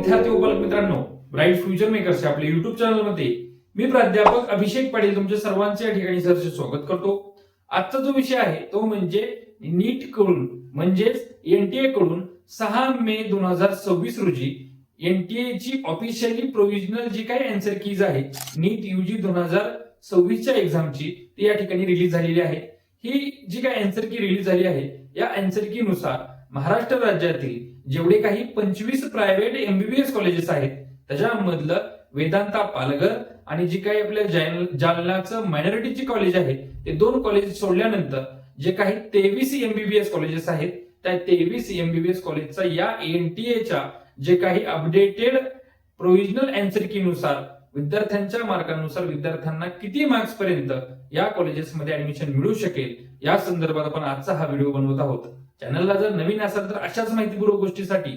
विद्यार्थी व पालक मित्रांनो, ब्राईट फ्युचर मेकर्स आपल्या युट्यूब चॅनल मध्ये मी प्राध्यापक अभिषेक पाटील तुमच्या सर्वांचे या ठिकाणी सहर्ष स्वागत करतो. आजचा जो विषय आहे तो म्हणजे नीट कडून म्हणजेच एनटीए कडून 6 मे 2026 रोजी एनटीए ची ऑफिशियली प्रोव्हिजनल जी काही आन्सर कीज आहे नीट यूजी 2026 च्या एक्झामची ती या ठिकाणी रिलीज झालेली आहे. ही जी काही आन्सर की रिलीज झाली आहे या आन्सर की नुसार महाराष्ट्र राज्यातील जेवढे काही 25 प्रायव्हेट एमबीबीएस कॉलेजेस आहेत त्याच्यामधलं वेदांता पालघर आणि जी काही आपल्या जालनाचं मायनॉरिटीची कॉलेज आहे ते 2 कॉलेज सोडल्यानंतर जे काही 23 एमबीबीएस कॉलेजेस आहेत त्या 23 एमबीबीएस कॉलेजचा या एनटीएच्या जे काही अपडेटेड प्रोव्हिजनल आन्सर की नुसार विद्यार्थ्यांच्या मार्कानुसार विद्यार्थ्यांना किती मार्क्स पर्यंत या कॉलेजेसमध्ये ऍडमिशन मिळू शकेल या संदर्भात आपण आजचा हा व्हिडिओ बनवत आहोत. चॅनलला जर नवीन असाल तर अशाच माहितीपूर्वक गोष्टीसाठी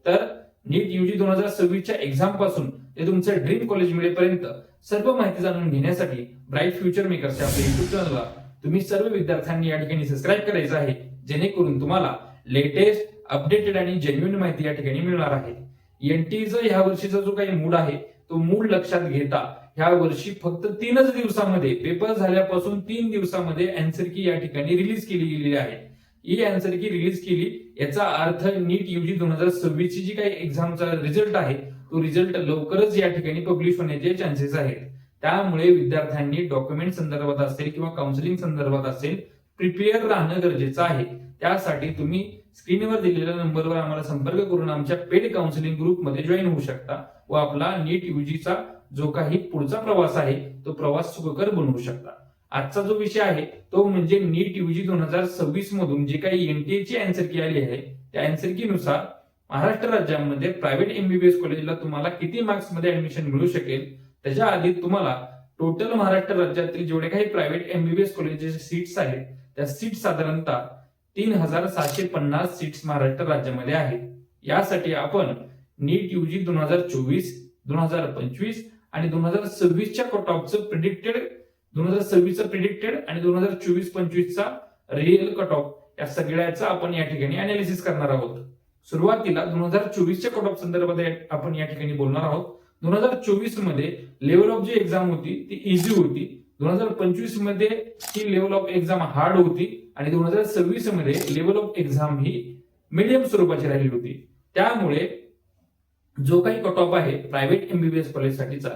तर नीट यूजी 2026 च्या एक्झाम पासून ते तुमचं ड्रीम कॉलेज मिळेपर्यंत सर्व माहिती जाणून घेण्यासाठी ब्राईट फ्युचर मेकर्स आपल्या युट्यूब चॅनलला तुम्ही सर्व विद्यार्थ्यांनी या ठिकाणी सबस्क्राईब करायचं आहे, जेणेकरून तुम्हाला लेटेस्ट अपडेटेड आणि जेन्युइन माहिती या ठिकाणी मिळणार आहे. एनटीएचा ह्या वर्षीचा जो काही मूड आहे तो मूड लक्षात घेता ह्या वर्षी फक्त 3च दिवसामध्ये पेपर झाल्यापासून 3 दिवसामध्ये आन्सर की या ठिकाणी रिलीज केली गेलेली आहे. ही आन्सर की रिलीज केली याचा अर्थ नीट यूजी 2026 ची जी काही एक्झामचा रिझल्ट आहे तो रिझल्ट लवकरच या ठिकाणी पब्लिश होण्याचे चान्सेस आहेत. त्यामुळे विद्यार्थ्यांनी डॉक्युमेंट संदर्भात असेल किंवा काउन्सिलिंग संदर्भात असेल प्रिपेअर राहणं गरजेचं आहे. त्यासाठी तुम्ही स्क्रीनवर दिलेल्या नंबरवर आम्हाला संपर्क करून आमच्या पेड काउन्सिलिंग ग्रुपमध्ये जॉईन होऊ शकता व आपला नीट यूजीचा जो काही पुढचा प्रवास आहे तो प्रवास सुखकर बनवू शकता. आजचा जो विषय आहे तो म्हणजे नीट यूजी 2026 मधून जे काही एनटीए ची आन्सर की आली आहे त्या आन्सर की नुसार महाराष्ट्र राज्यामध्ये प्रायव्हेट एमबीबीएस कॉलेजला तुम्हाला किती मार्क्स मध्ये ऍडमिशन मिळू शकेल. त्याच्या आधी तुम्हाला टोटल महाराष्ट्र राज्यातील जेवढे काही प्रायव्हेट एमबीबीएस कॉलेजेस सीट्स आहेत त्या सीट साधारणतः 3750 सीट्स महाराष्ट्र राज्यामध्ये आहेत. यासाठी आपण नीट यूजी 2024, 2025 आणि 2026 च्या कट ऑफचं प्रिडिक्टेड 2026 चा प्रिडिक्टेड आणि 2024-25 चा रिअल कट ऑफ या सगळ्याचा आपण या ठिकाणी अनालिसिस करणार आहोत. सुरुवातीला 2024 च्या कट ऑफ संदर्भात आपण या ठिकाणी बोलणार आहोत. 2024 मध्ये लेवल ऑफ जी एक्झाम होती ती इझी होती. 2025 मध्ये ही लेवल ऑफ एक्झाम हार्ड होती आणि 2026 मध्ये level of exam he medium स्वरूपाची राहिली होती. त्यामुळे जो काही कट ऑफ आहे प्रायव्हेट एमबीबीएस कॉलेजसाठीचा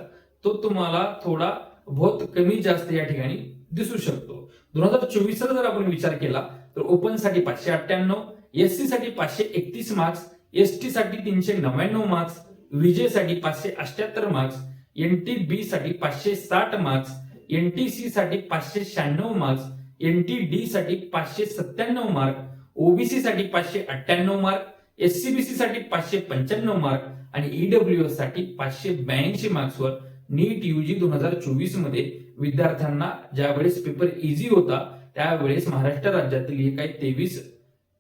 तो तुम्हाला थोडा बहुत कमी जास्त या ठिकाणी दिसू शकतो. 2024 चा जर आपण विचार केला तर ओपन साठी 598, एससी साठी 531 मार्क्स, एसटी साठी 399 मार्क्स, विजय साठी 578 मार्क्स, एनटीबी साठी 560 मार्क्स, एनटीसी साठी 596 मार्क्स, एनटीडी साठी 597 मार्क, ओबीसी साठी 598 मार्क, एससीबीसी साठी 595 मार्क आणि ईडब्ल्यूएस साठी 582 मार्क्सवर नीट यूजी 2024 मध्ये विद्यार्थ्यांना ज्यावेळेस पेपर इझी होता त्यावेळेस महाराष्ट्र राज्यातील हे काही 23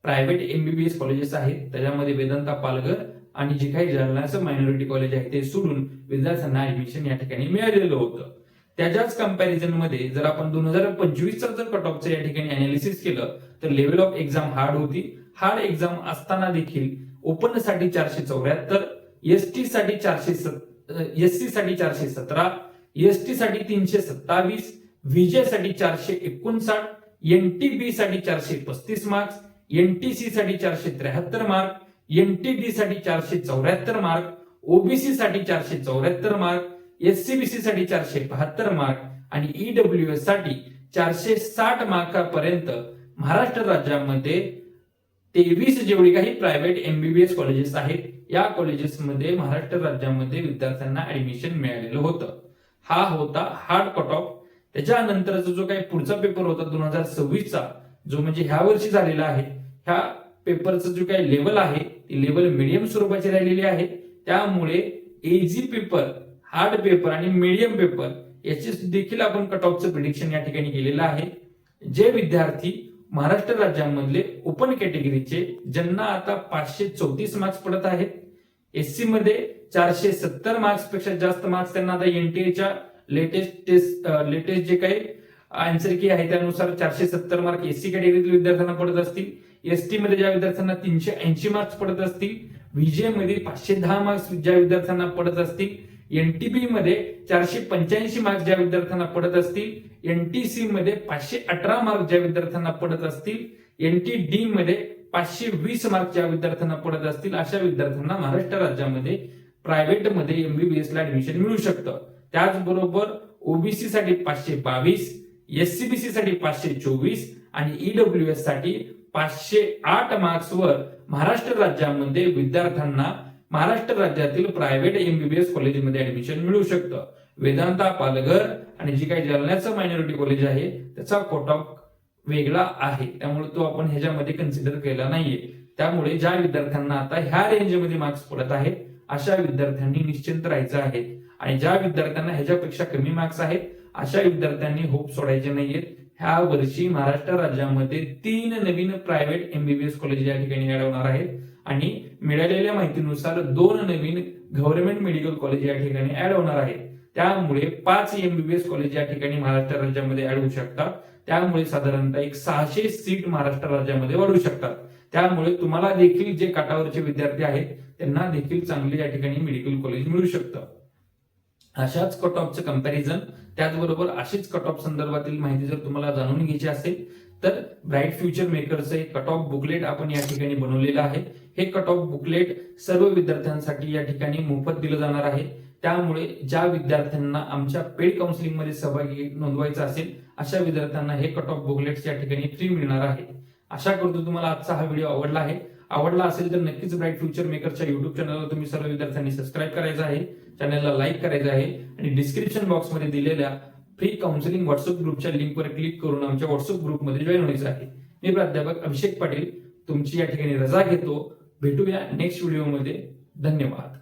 प्रायव्हेट एमबीबीएस कॉलेजेस आहेत त्याच्यामध्ये वेदांता पालघर आणि जे काही जालनाचं मायनॉरिटी कॉलेज आहे ते सोडून विद्यार्थ्यांना ऍडमिशन या ठिकाणी मिळालेलं होतं. त्याच्याच कंपॅरिझन मध्ये जर आपण 2025 चा जर कट ऑफचं या ठिकाणी अनालिसिस केलं तर लेवल ऑफ एक्झाम हार्ड होती. हार्ड एक्झाम असताना देखील ओपन साठी 474, एसटी साठी 417, एससी साठी 417, एसटी साठी 327, विजय साठी 459, एनटीबी साठी 435 मार्क्स, एनटीसी साठी 473 मार्क, एनटीडी साठी 474 मार्क, ओबीसी साठी 474 मार्क, एससीबीसी साठी 472 मार्क आणि ईडब्ल्यूएस साठी 460 मार्कापर्यंत महाराष्ट्र राज्यामध्ये 23 जेवढी काही प्रायव्हेट एमबीबीएस कॉलेजेस आहेत या कॉलेजेसमध्ये महाराष्ट्र राज्यामध्ये विद्यार्थ्यांना ऍडमिशन मिळालेलं होतं. हा होता हार्ड कट ऑफ. त्याच्यानंतरचा जो काही पुढचा पेपर होता 2026 चा जो म्हणजे ह्या वर्षी झालेला आहे ह्या पेपरचं जो काही लेवल आहे ती लेवल मीडियम स्वरूपाची राहिलेली आहे. त्यामुळे इझी पेपर, हार्ड पेपर आणि मीडियम पेपर याचे देखील आपण कट ऑफचं प्रिडिक्शन या ठिकाणी केलेलं आहे. जे विद्यार्थी महाराष्ट्र राज्यामधले ओपन कॅटेगरीचे ज्यांना आता 534 मार्क्स पडत आहेत, एससी मध्ये 470 मार्क्स पेक्षा जास्त मार्क्स त्यांना आता एनटीएच्या लेटेस्ट जे काही आन्सर की आहे त्यानुसार 470 मार्क एससी कॅटेगरीतील विद्यार्थ्यांना पडत असतील. एसटी मध्ये ज्या विद्यार्थ्यांना 380 मार्क्स पडत असतील, व्हीजे मध्ये 510 मार्क्स ज्या विद्यार्थ्यांना पडत असतील, एनटीबी मध्ये 485 मार्क्स ज्या विद्यार्थ्यांना पडत असतील, एनटीसी मध्ये 518 मार्क्स ज्या विद्यार्थ्यांना पडत असतील, एनटीडी मध्ये 520 मार्क्स ज्या विद्यार्थ्यांना पडत असतील, अशा विद्यार्थ्यांना महाराष्ट्र राज्यामध्ये प्रायव्हेट मध्ये एमबीबीएस ला ऍडमिशन मिळू शकतं. त्याचबरोबर ओबीसी साठी 522, एससीबीसी साठी 524 आणि ईडब्ल्यूएस साठी 508 मार्क्सवर महाराष्ट्र राज्यामध्ये विद्यार्थ्यांना महाराष्ट्र राज्यातील प्रायव्हेट एमबीबीएस कॉलेजमध्ये ऍडमिशन मिळू शकतं. वेदांता, पालघर आणि जी काही जालन्याचं मायनॉरिटी कॉलेज आहे त्याचा कट ऑफ वेगळा आहे, त्यामुळे तो आपण ह्याच्यामध्ये कन्सिडर केला नाहीये. त्यामुळे ज्या विद्यार्थ्यांना आता ह्या रेंजमध्ये मार्क्स पडत आहेत अशा विद्यार्थ्यांनी निश्चिंत राहायचं आहे, आणि ज्या विद्यार्थ्यांना ह्याच्यापेक्षा कमी मार्क्स आहेत अशा विद्यार्थ्यांनी होप सोडायचे नाहीयेत. ह्या वर्षी महाराष्ट्र राज्यामध्ये 3 नवीन प्रायव्हेट एमबीबीएस कॉलेज या ठिकाणी ऍड होणार आहेत, आणि मिळालेल्या माहितीनुसार 2 नवीन गव्हर्नमेंट मेडिकल कॉलेज या ठिकाणी ऍड होणार आहेत. त्यामुळे 5 एमबीबीएस कॉलेज या ठिकाणी महाराष्ट्र राज्यामध्ये ऍड होऊ शकतात. त्यामुळे साधारणतः 600 सीट महाराष्ट्र राज्यामध्ये वाढू शकतात. त्यामुळे तुम्हाला देखील जे काठावरचे विद्यार्थी आहेत त्यांना देखील चांगले या ठिकाणी मेडिकल कॉलेज मिळू शकतं. अशाच कट ऑफचं कंपॅरिझन, त्याचबरोबर अशीच कट ऑफ संदर्भातील माहिती जर तुम्हाला जाणून घ्यायची असेल तर ब्राईट फ्युचर मेकरचं एक कट ऑफ बुकलेट आपण या ठिकाणी बनवलेलं आहे. हे कट ऑफ बुकलेट सर्व विद्यार्थ्यांसाठी या ठिकाणी मोफत दिलं जाणार आहे. त्यामुळे ज्या विद्यार्थ्यांना आमच्या पेड काउन्सिलिंग मध्ये सहभागी नोंदवायचं असेल अशा विद्यार्थ्यांना हे कट ऑफ बुकलेट्स या ठिकाणी फ्री मिळणार आहे. आशा करतो तुम्हाला आजचा हा व्हिडिओ आवडला आहे. आवडला असेल तर नक्कीच ब्राईट फ्युचर मेकरच्या युट्यूब चॅनलला तुम्ही सर्व विद्यार्थ्यांनी सबस्क्राईब करायचं आहे, चॅनलला लाईक करायचं आहे, आणि डिस्क्रिप्शन बॉक्समध्ये दिलेल्या फ्री काउन्सिलिंग व्हॉट्सअप ग्रुपच्या लिंकवर क्लिक करून आमच्या व्हॉट्सअप ग्रुपमध्ये जॉईन व्हायचं आहे. मी प्राध्यापक अभिषेक पाटील तुमची या ठिकाणी रजा घेतो. भेटूया नेक्स्ट व्हिडिओमध्ये. धन्यवाद.